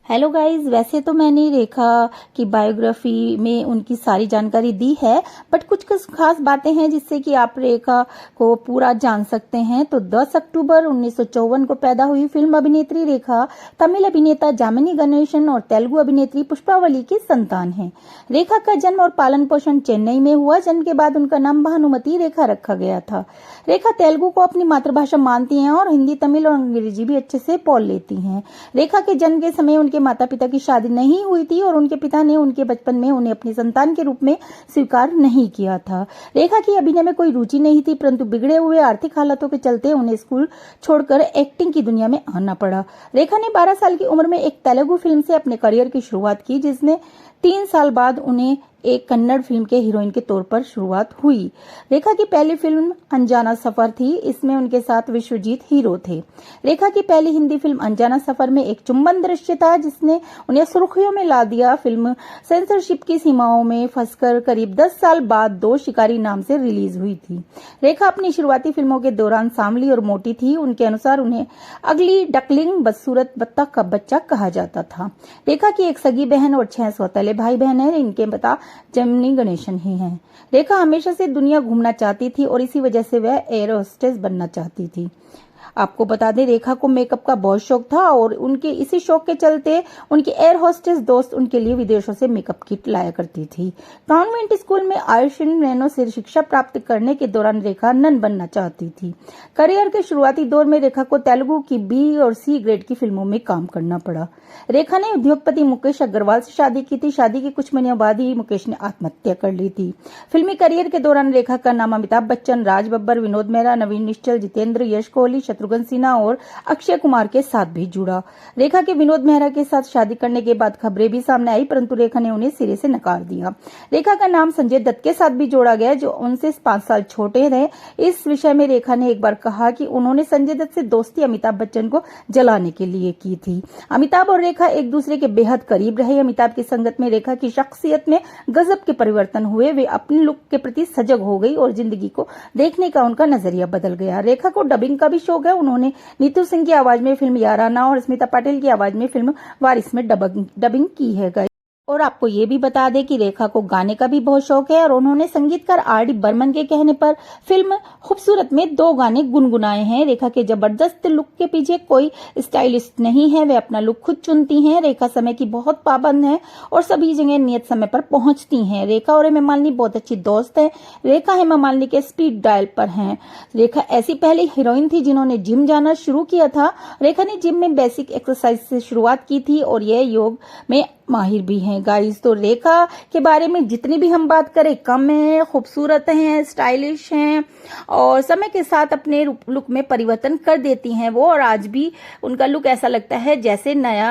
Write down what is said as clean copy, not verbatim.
Hello guys, वैसे तो मैंने रेखा की बायोग्राफी में उनकी सारी जानकारी दी है, बट कुछ कुछ खास बातें हैं जिससे कि आप रेखा को पूरा जान सकते हैं। तो 10 अक्टूबर 1954 को पैदा हुई फिल्म अभिनेत्री रेखा तमिल अभिनेता जामिनी गणेशन और तेलुगु अभिनेत्री पुष्पावली की संतान है। रेखा का जन्म और पालन पोषण चेन्नई में हुआ। जन्म के बाद उनका नाम भानुमति रेखा रखा गया था। रेखा तेलुगु को अपनी मातृभाषा मानती हैं और हिंदी, तमिल और अंग्रेजी भी अच्छे से बोल लेती हैं। रेखा के जन्म के समय उनके माता पिता की शादी नहीं हुई थी और उनके पिता ने उनके बचपन में उन्हें अपनी संतान के रूप में स्वीकार नहीं किया था। रेखा की अभिनय में कोई रुचि नहीं थी, परंतु बिगड़े हुए आर्थिक हालातों के चलते उन्हें स्कूल छोड़कर एक्टिंग की दुनिया में आना पड़ा। रेखा ने 12 साल की उम्र में एक तेलुगु फिल्म से अपने करियर की शुरुआत की, जिसने 3 साल बाद उन्हें एक कन्नड़ फिल्म के हीरोइन के तौर पर शुरुआत हुई। रेखा की पहली फिल्म अनजाना सफर थी। इसमें उनके साथ विश्वजीत हीरो थे। रेखा की पहली हिंदी फिल्म अनजाना सफर में एक चुंबन दृश्य था जिसने उन्हें सुर्खियों में ला दिया। फिल्म सेंसरशिप की सीमाओं में फंसकर करीब 10 साल बाद दो शिकारी नाम से रिलीज हुई थी। रेखा अपनी शुरुआती फिल्मों के दौरान सांवली और मोटी थी। उनके अनुसार उन्हें अगली डकलिंग, बदसूरत बत्तख का बच्चा कहा जाता था। रेखा की एक सगी बहन और 6 सौतेले भाई बहन है। इनके पिता जामिनी गणेशन ही हैं। रेखा हमेशा से दुनिया घूमना चाहती थी और इसी वजह से वह एयर होस्टेस बनना चाहती थी। आपको बता दें, रेखा को मेकअप का बहुत शौक था और उनके इसी शौक के चलते उनकी एयर होस्टेस दोस्त उनके लिए विदेशों से मेकअप किट लाया करती थी। कॉन्वेंट स्कूल में आयुषिन रैनो से शिक्षा प्राप्त करने के दौरान रेखा नन बनना चाहती थी। करियर के शुरुआती दौर में रेखा को तेलुगु की बी और सी ग्रेड की फिल्मों में काम करना पड़ा। रेखा ने उद्योगपति मुकेश अग्रवाल से शादी की थी। शादी के कुछ महीनों बाद ही मुकेश ने आत्महत्या कर ली थी। फिल्मी करियर के दौरान रेखा का नाम अमिताभ बच्चन, राज बब्बर, विनोद मेहरा, नवीन निश्चल, जितेंद्र, यश कोहली, शत्रुघ्न सिन्हा और अक्षय कुमार के साथ भी जुड़ा। रेखा के विनोद मेहरा के साथ शादी करने के बाद खबरें भी सामने आई, परंतु रेखा ने उन्हें सिरे से नकार दिया। रेखा का नाम संजय दत्त के साथ भी जोड़ा गया, जो उनसे 5 साल छोटे थे। इस विषय में रेखा ने एक बार कहा कि उन्होंने संजय दत्त से दोस्ती अमिताभ बच्चन को जलाने के लिए की थी। अमिताभ और रेखा एक दूसरे के बेहद करीब रहे। अमिताभ की संगत में रेखा की शख्सियत में गजब के परिवर्तन हुए। वे अपने लुक के प्रति सजग हो गई और जिंदगी को देखने का उनका नजरिया बदल गया। रेखा को डबिंग का भी शौक है। उन्होंने नीतू सिंह की आवाज में फिल्म याराना और स्मिता पाटिल की आवाज में फिल्म वारिस में डबिंग की है। और आपको ये भी बता दें कि रेखा को गाने का भी बहुत शौक है और उन्होंने संगीतकार आर डी बर्मन के कहने पर फिल्म खूबसूरत में 2 गाने गुनगुनाए हैं। रेखा के जबरदस्त लुक के पीछे कोई स्टाइलिस्ट नहीं है। वे अपना लुक खुद चुनती हैं। रेखा समय की बहुत पाबंद है और सभी जगह नियत समय पर पहुंचती हैं। रेखा और हेमा मालिनी बहुत अच्छी दोस्त है। रेखा हेमा मालिनी के स्पीड डायल पर हैं। रेखा ऐसी पहली हीरोइन थी जिन्होंने जिम जाना शुरू किया था। रेखा ने जिम में बेसिक एक्सरसाइज से शुरुआत की थी और यह योग में माहिर भी हैं गाइस। तो रेखा के बारे में जितनी भी हम बात करें कम है। खूबसूरत हैं, स्टाइलिश हैं और समय के साथ अपने लुक में परिवर्तन कर देती हैं वो, और आज भी उनका लुक ऐसा लगता है जैसे नया